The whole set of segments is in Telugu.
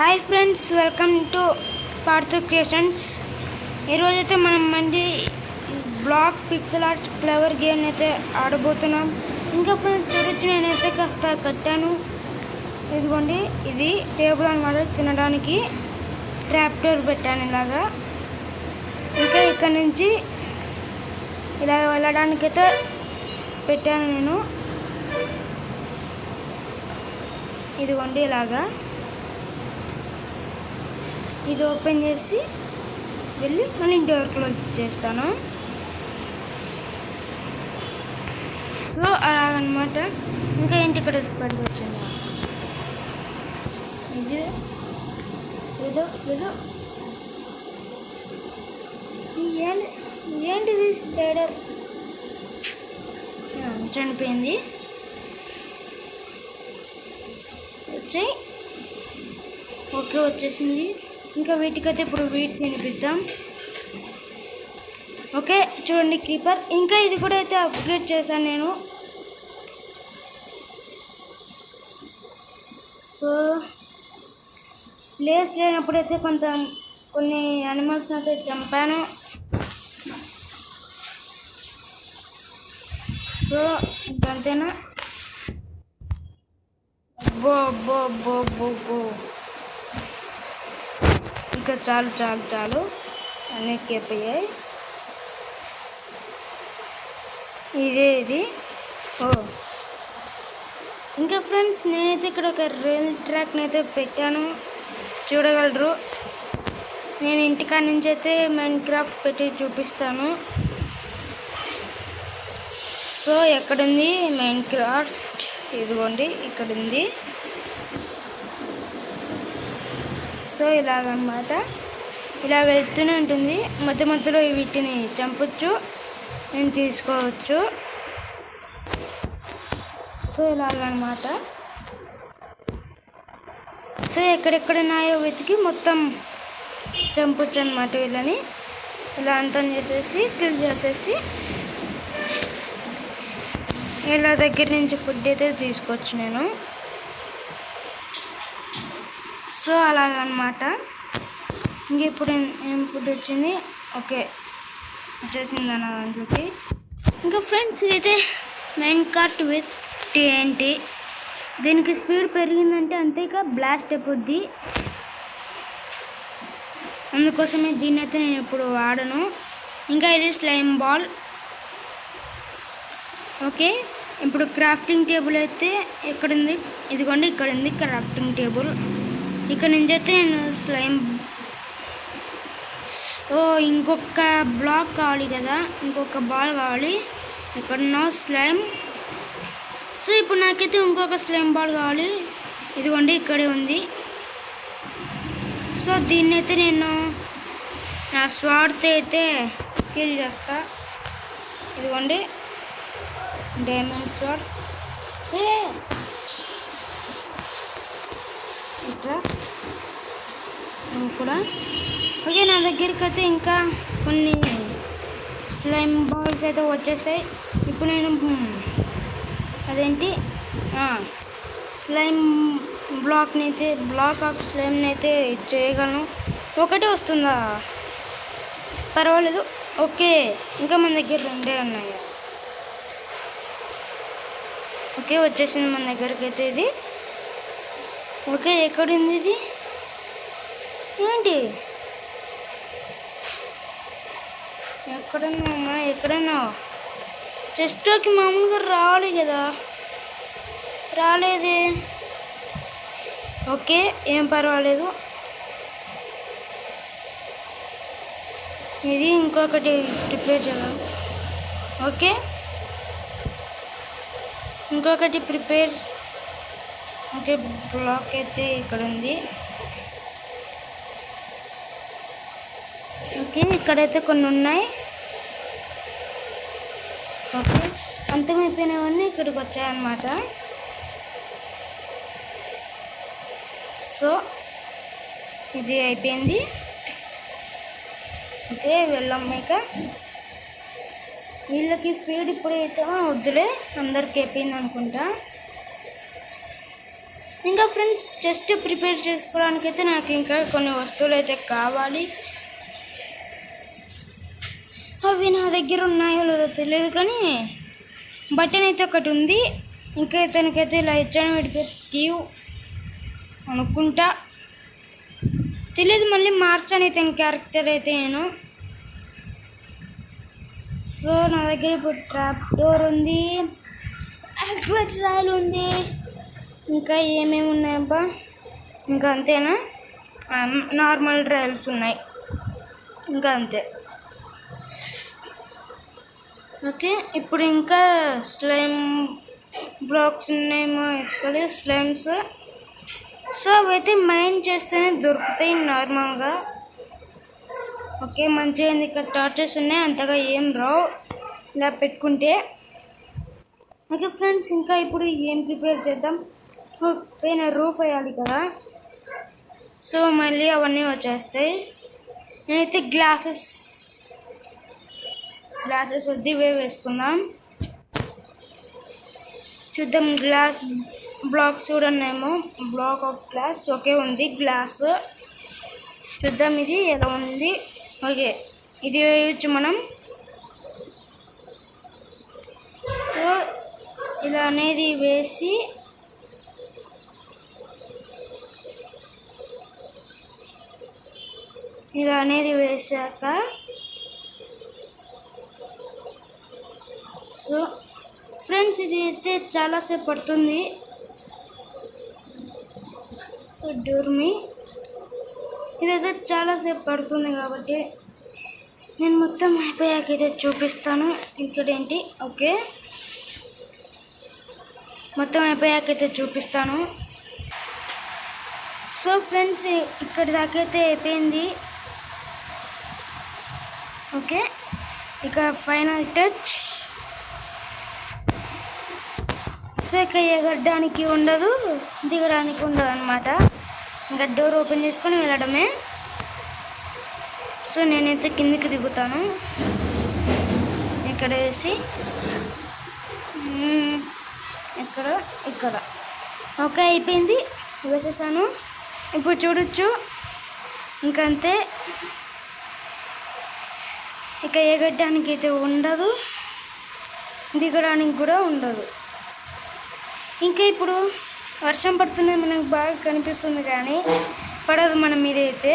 Hi friends, welcome to Parthu creations. ఈరోజైతే మనం మంది black pixel art flower game అయితే ఆడబోతున్నాం. ఇంకా ఫ్రెండ్స్ చూడొచ్చు, నేనైతే కాస్త కట్టాను. ఇదిగోండి, ఇది టేబుల్ అన్నమాట. తినడానికి ట్రాప్ డోర్ పెట్టాను ఇలాగా. ఇంకా ఇక్కడ నుంచి ఇలా వెళ్ళడానికైతే పెట్టాను నేను. ఇదిగోండి ఇలాగా. ఇది ఓపెన్ చేసి వెళ్ళి మళ్ళీ డోర్ క్లోజ్ చేస్తాను. సో అలాగనమాట. ఇంకా ఏంటి ఇక్కడ పడి వచ్చింది, ఇది ఏదో ఏదో ఏంటిది స్పైడర్ చనిపోయింది. వచ్చాయి, ఓకే వచ్చేసింది. ఇంకా వీటికైతే ఇప్పుడు వీటి తినిపిద్దాం. ఓకే చూడండి క్రీపర్. ఇంకా ఇది కూడా అయితే అప్గ్రేడ్ చేశాను నేను. సో ప్లేస్ లేనప్పుడైతే కొన్ని యానిమల్స్ని అయితే చంపాను. సో ఇంకంతేనా? బో బో బో బో బో ఇంకా చాలు చాలు చాలు అన్నీ కేపయ్యాయి. ఇది ఓ ఇంకా ఫ్రెండ్స్, నేనైతే ఇక్కడ ఒక రైల్ ట్రాక్ని అయితే పెట్టాను, చూడగలరు. నేను ఇంటికాడ నుంచి అయితే మైన్క్రాఫ్ట్ పెట్టి చూపిస్తాను. సో ఎక్కడుంది మైన్క్రాఫ్ట్? ఇదిగోండి ఇక్కడ ఉంది. సో ఇలాగనమాట, ఇలా వెళ్తూనే ఉంటుంది. మధ్య మధ్యలో వీటిని చంపొచ్చు, నేను తీసుకోవచ్చు. సో ఇలాగనమాట. సో ఎక్కడెక్కడున్నాయో వెతికి మొత్తం చంపొచ్చు అనమాట. వీళ్ళని ఇలా అంతం చేసేసి కిల్ చేసేసి ఇలా దగ్గర నుంచి ఫుడ్ అయితే తీసుకోవచ్చు నేను. సో అలాగనమాట. ఇంక ఇప్పుడు ఏం ఫుడ్ వచ్చింది? ఓకే వచ్చేసింది అన్న దాంట్లోకి. ఇంకా ఫ్రెండ్స్ ఇదైతే మైన్క్రాఫ్ట్ విత్ TNT. దీనికి స్పీడ్ పెరిగిందంటే అంతేగా బ్లాస్ట్ అయిపోద్ది. అందుకోసమే దీన్ని అయితే నేను ఇప్పుడు వాడను. ఇంకా ఇది స్లైమ్ బాల్. ఓకే ఇప్పుడు క్రాఫ్టింగ్ టేబుల్ అయితే ఎక్కడుంది? ఇదిగోండి ఇక్కడ ఉంది క్రాఫ్టింగ్ టేబుల్. ఇక్కడ నుంచి అయితే నేను స్లైమ్ ఇంకొక బ్లాక్ కావాలి కదా, ఇంకొక బాల్ కావాలి. ఎక్కడున్నా స్లైమ్. సో ఇప్పుడు నాకైతే ఇంకొక స్లైమ్ బాల్ కావాలి. ఇదిగోండి ఇక్కడే ఉంది. సో దీన్ని అయితే నేను నా స్వార్తో అయితే కిల్ చేస్తా. ఇదిగోండి డైమండ్ స్వార్డ్. ఇట్లా కూడా ఓకే. నా దగ్గరికి అయితే ఇంకా కొన్ని స్లైమ్ బాల్స్ అయితే వచ్చేసాయి. ఇప్పుడు నేను అదేంటి స్లైమ్ బ్లాక్ ఆఫ్ స్లైమ్ని అయితే చేయగలను. ఒకటే వస్తుందా? పర్వాలేదు. ఓకే ఇంకా మన దగ్గర రెండే ఉన్నాయి. ఓకే వచ్చేసింది మన దగ్గరికి అయితే ఇది. ఓకే ఎక్కడుంది ఇది? ఏంటి ఎక్కడున్నా ఎక్కడన్నా చెస్ట్లోకి మామూలుగా రావాలి కదా, రాలేదే. ఓకే ఏం పర్వాలేదు. ఇది ఇంకొకటి ప్రిపేర్ చేయాలి. ఓకే ఇంకొకటి ప్రిపేర్. ఓకే బ్లాక్ అయితే ఇక్కడ ఉంది. ఓకే ఇక్కడైతే కొన్ని ఉన్నాయి. ఓకే అంతమైపోయినవన్నీ ఇక్కడికి వచ్చాయన్నమాట. సో ఇది అయిపోయింది. ఓకే వెళ్ళమ్మాక వీళ్ళకి ఫీడ్ ఇప్పుడైతే వద్దులే, అందరికి అయిపోయింది అనుకుంటా. ఇంకా ఫ్రెండ్స్ చెస్ట్ ప్రిపేర్ చేసుకోవడానికి అయితే నాకు ఇంకా కొన్ని వస్తువులు అయితే కావాలి. అవి నా దగ్గర ఉన్నాయో లేదో తెలియదు, కానీ బటన్ అయితే ఒకటి ఉంది. ఇంకా ఇతనికైతే ఇలా ఇచ్చాను, వీడి పేరు స్టీవ్ అనుకుంటా, తెలియదు. మళ్ళీ మార్చాను ఇతని క్యారెక్టర్ అయితే నేను. సో నా దగ్గర ఇప్పుడు ట్రాప్ డోర్ ఉంది, యాక్టివేట్ రాయల్ ఉంది, ఇంకా ఏమేమి ఉన్నాయబ్బా, ఇంకా అంతేనా, నార్మల్ ట్రయల్స్ ఉన్నాయి, ఇంకా అంతే. ఓకే, ఇప్పుడు ఇంకా స్లైమ్ బ్లాక్స్ ఉన్నాయేమో ఎత్తుకోవాలి, స్లైమ్స్. సో అవైతే మైన్ చేస్తేనే దొరుకుతాయి నార్మల్గా. ఓకే, మంచిగా ఇక్కడ టార్చెస్ ఉన్నాయి, అంతగా ఏం రావు ఇలా పెట్టుకుంటే. ఓకే ఫ్రెండ్స్, ఇంకా ఇప్పుడు ఏం ప్రిపేర్ చేద్దాం, పైన రూఫ్ వేయాలి కదా. సో మళ్ళీ అవన్నీ వచ్చేస్తాయి. నేనైతే గ్లాసెస్ వద్దు వేసుకుందాం. చూద్దాం, గ్లాస్ బ్లాక్స్ కూడా ఉన్నాయేమో, బ్లాక్ ఆఫ్ గ్లాస్. ఓకే ఉంది గ్లాస్, చూద్దాం ఇది ఎలా ఉంది. ఓకే, ఇది వేయచ్చు మనం. సో ఇలా అనేది వేసి వేసాక సో ఫ్రెండ్స్ ఇది అయితే చాలాసేపు పడుతుంది. సో డోర్మి ఇదైతే చాలాసేపు పడుతుంది కాబట్టి నేను మొత్తం అయిపోయాకైతే చూపిస్తాను. ఇక్కడేంటి, ఓకే మొత్తం అయిపోయాకైతే చూపిస్తాను. సో ఫ్రెండ్స్ ఇక్కడి దాకా అయితే అయిపోయింది. ఓకే, ఇక ఫైనల్ టచ్. సో ఇక ఎగరడానికి ఉండదు, దిగడానికి ఉండదు అనమాట. ఇంకా డోర్ ఓపెన్ చేసుకొని వెళ్ళడమే. సో నేనైతే కిందికి దిగుతాను, ఇక్కడ వేసి ఇక్కడ. ఓకే అయిపోయింది, వేసేసాను. ఇప్పుడు చూడొచ్చు, ఇంకంతే. ఇక ఎగరడానికి అయితే ఉండదు, దిగడానికి కూడా ఉండదు. ఇంకా ఇప్పుడు వర్షం పడుతుంది, మనకు బాగా కనిపిస్తుంది కానీ పడదు మన మీద అయితే.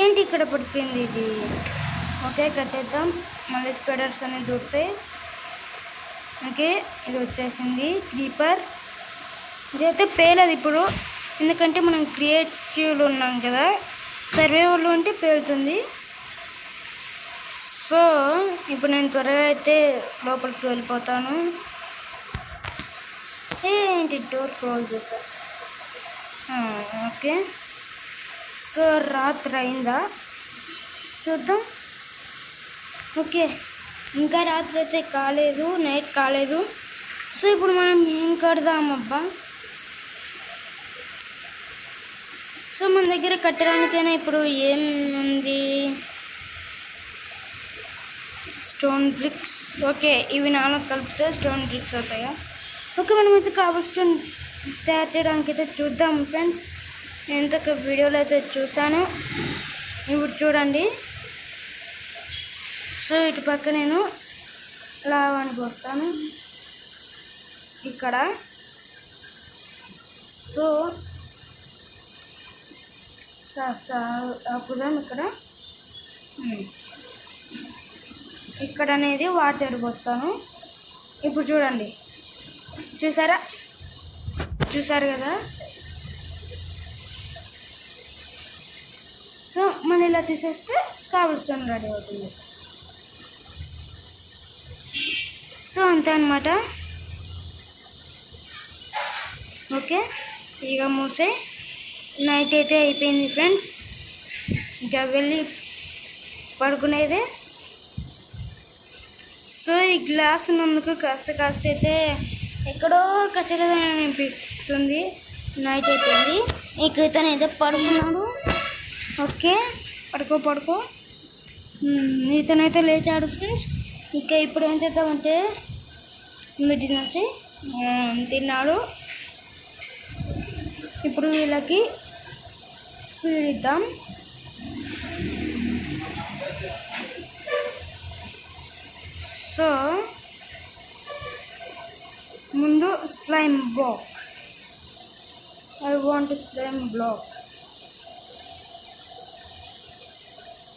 ఏంటి ఇక్కడ పడిపోయింది ఇది. ఓకే కట్టేద్దాం, మళ్ళీ స్పైడర్స్ అనేవి దొరుకుతాయి. ఓకే ఇది వచ్చేసింది క్రీపర్. ఇదైతే పేలదు ఇప్పుడు, ఎందుకంటే మనం క్రియేటివ్లో ఉన్నాం కదా, సర్వైవల్లో ఉంటే పేలుతుంది. సో ఇప్పుడు నేను త్వరగా అయితే లోపలికి వెళ్ళిపోతాను. ఏంటి డోర్ క్లోజ్ చేస్తా. ఓకే, సో రాత్రి అయిందా చూద్దాం. ఓకే ఇంకా రాత్రి అయితే కాలేదు, నైట్ కాలేదు. సో ఇప్పుడు మనం ఏం కడదామబ్బా. సో మన దగ్గర కట్టడానికైనా ఇప్పుడు ఏముంది, స్టోన్ బ్రిక్స్. ఓకే ఇవి 4 కలిపితే స్టోన్ బ్రిక్స్ అవుతాయా. ఓకే మనమైతే కావాల్సిన తయారు చేయడానికి అయితే చూద్దాం ఫ్రెండ్స్. నేను ఇంతక వీడియోలో అయితే చూసాను, ఇప్పుడు చూడండి. సో ఇటు పక్క నేను లావానికి వస్తాను ఇక్కడ. సో కాస్త ఆపుదాం ఇక్కడ అనేది వాటర్ పోస్తాను. ఇప్పుడు చూడండి, చూసారు కదా. సో మనం ఇలా తీసేస్తే కావలసిన రెడీ అవుతుంది. సో అంతే అనమాట. ఓకే ఇక మూసే నైట్ అయితే అయిపోయింది ఫ్రెండ్స్, ఇంకా వెళ్ళి పడుకునేదే. సో ఈ గ్లాస్ ఉన్నందుకు కాస్త అయితే ఎక్కడో కచ్చలేదని అనిపిస్తుంది. నైట్ అయిపోయింది, ఇక ఇతను అయితే పడుకున్నాడు. ఓకే పడుకో ఇతనైతే లేచాడు ఫ్రెండ్స్. ఇంకా ఇప్పుడు ఏం చేద్దామంటే డిన్నర్ తిన్నాడు. ఇప్పుడు వీళ్ళకి ఫీడ్ ఇద్దాం. సో ముందు slime block. I want slime block.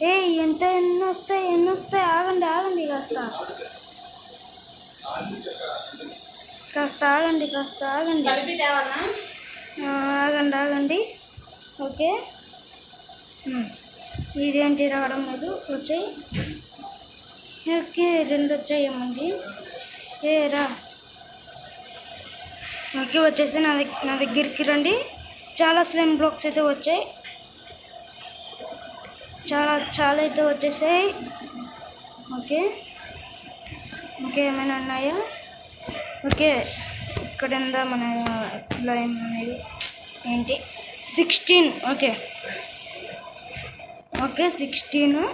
ఎన్ని వస్తాయి ఆగండి కాస్త ఆగండి. ఓకే, ఇదేంటి రావడం లేదు. వచ్చాయి. ఓకే, 2 వచ్చాయి. ఏమండి రా. ఓకే, వచ్చేసి నా దగ్గరికి రండి. చాలా స్లైమ్ బ్లాక్స్ అయితే వచ్చాయి. చాలా అయితే వచ్చేసాయి. ఓకే, ఇంకేమైనా ఉన్నాయా? ఓకే, ఇక్కడ ఉందా మన స్లైమ్ అనేది? ఏంటి 16? ఓకే 16.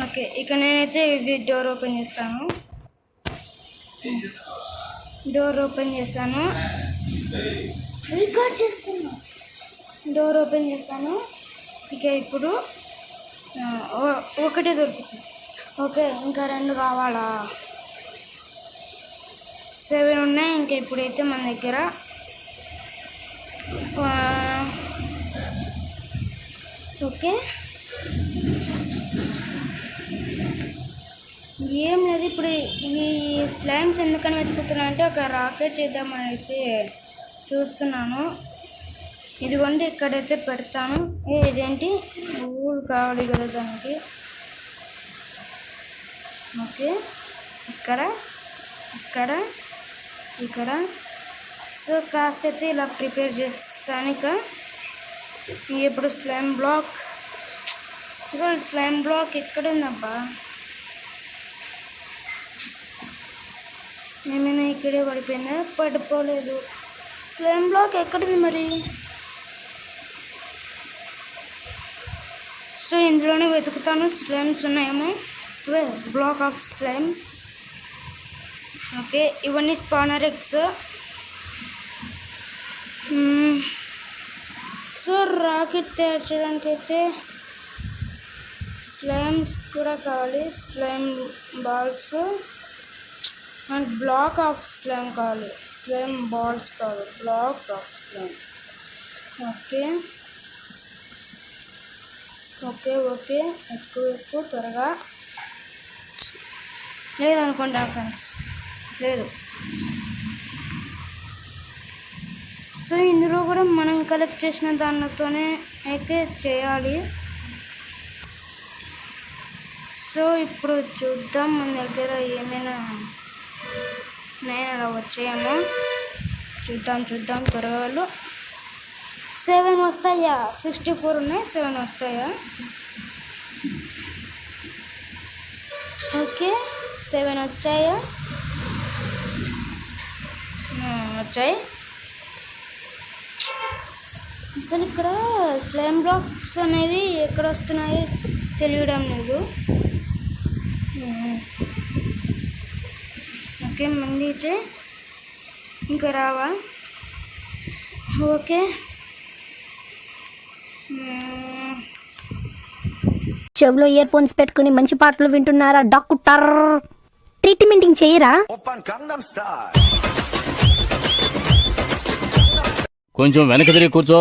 ఓకే, ఇక నేనైతే ఇది డోర్ ఓపెన్ చేస్తాను. రికార్డ్ చేస్తున్నా. డోర్ ఓపెన్ చేస్తాను. ఇక ఇప్పుడు ఒకటే దొరుకుతుంది. ఓకే, ఇంకా 2 కావాలా? 7 ఉన్నాయి. ఇంకా ఇప్పుడైతే మన దగ్గర ఓకే ఏం లేదు. ఇప్పుడు ఈ స్లైమ్స్ ఎందుకని వెతుకుతున్నా అంటే ఒక రాకెట్ చేద్దామని అయితే చూస్తున్నాను. ఇదిగోండి, ఇక్కడైతే పెడతాను. ఇదేంటి ఊరు కావాలి కదా దానికి. ఓకే, ఇక్కడ సో కాస్త అయితే ఇలా ప్రిపేర్ చేస్తాను. ఇప్పుడు స్లైమ్ బ్లాక్ ఎక్కడ ఉందబ్బా? ఏమైనా ఇక్కడే పడిపోయిందా? పడిపోలేదు. స్లైమ్ బ్లాక్ ఎక్కడిది మరి? సో ఇందులోనే వెతుకుతాను. స్లైమ్స్ ఉన్నాయేమో. Black of slime. ఓకే, ఇవన్నీ స్పానర్ ఎగ్స్. సో రాకెట్ తయారు చేయడానికి అయితే స్లైమ్స్ కూడా కావాలి. Slime balls and black of slime కావాలి. స్లైమ్ బాల్స్ కావాలి, బ్లాక్ ఆఫ్ స్లైమ్. ఓకే ఎత్తుకు త్వరగా. లేదనుకోండి ఫ్రెండ్స్, లేదు. సో ఇందులో కూడా మనం కలెక్ట్ చేసిన దానితోనే అయితే చేయాలి. సో ఇప్పుడు చూద్దాం మన దగ్గర ఏమైనా అలా వచ్చాయేమో. చూద్దాం త్వరగా. వాళ్ళు 7 వస్తాయా? 64 ఉన్నాయి. 7 వస్తాయా? ఓకే, 7 వచ్చాయా? వచ్చాయి. అసలు ఇక్కడ స్లైమ్ బ్లాక్స్ అనేవి ఎక్కడ వస్తున్నాయో తెలియడం లేదు. ఓకే, మళ్ళీ అయితే ఇంకా రావా? ఓకే, చెవిలో ఇయర్ ఫోన్స్ పెట్టుకుని మంచి పాటలు వింటున్నారా డాక్టర్? ట్రీట్మెంటింగ్ చేయరా? కొంచెం వెనక తిరిగి కూర్చో.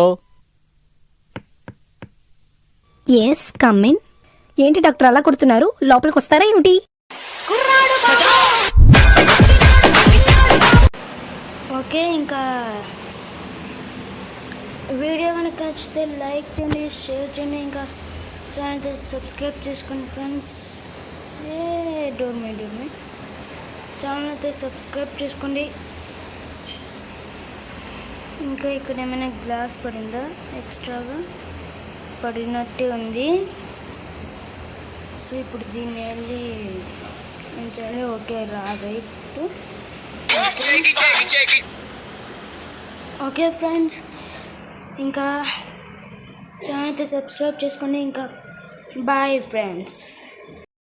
Yes come in. ఏంటి డాక్టర్ అలా కొడుతున్నారు? లోపలికి వస్తారా ఏమిటి? ఓకే, ఇంకా వీడియో కనుక నచ్చితే లైక్ చేయండి, షేర్ చేయండి, ఇంకా ఛానల్ సబ్స్క్రైబ్ చేసుకోండి ఫ్రెండ్స్. డోర్ మై ఛానల్ అయితే సబ్స్క్రైబ్ చేసుకోండి. ఇంకా ఇక్కడ ఏమైనా గ్లాస్ పడిందా? ఎక్స్ట్రాగా పడినట్టే ఉంది. సో ఇప్పుడు దీన్ని వెళ్ళి ఉంచాలి. Okay, right. ఓకే ఫ్రెండ్స్, ఇంకా ఛానల్ అయితే సబ్స్క్రైబ్ చేసుకోండి. ఇంకా బాయ్ ఫ్రెండ్స్.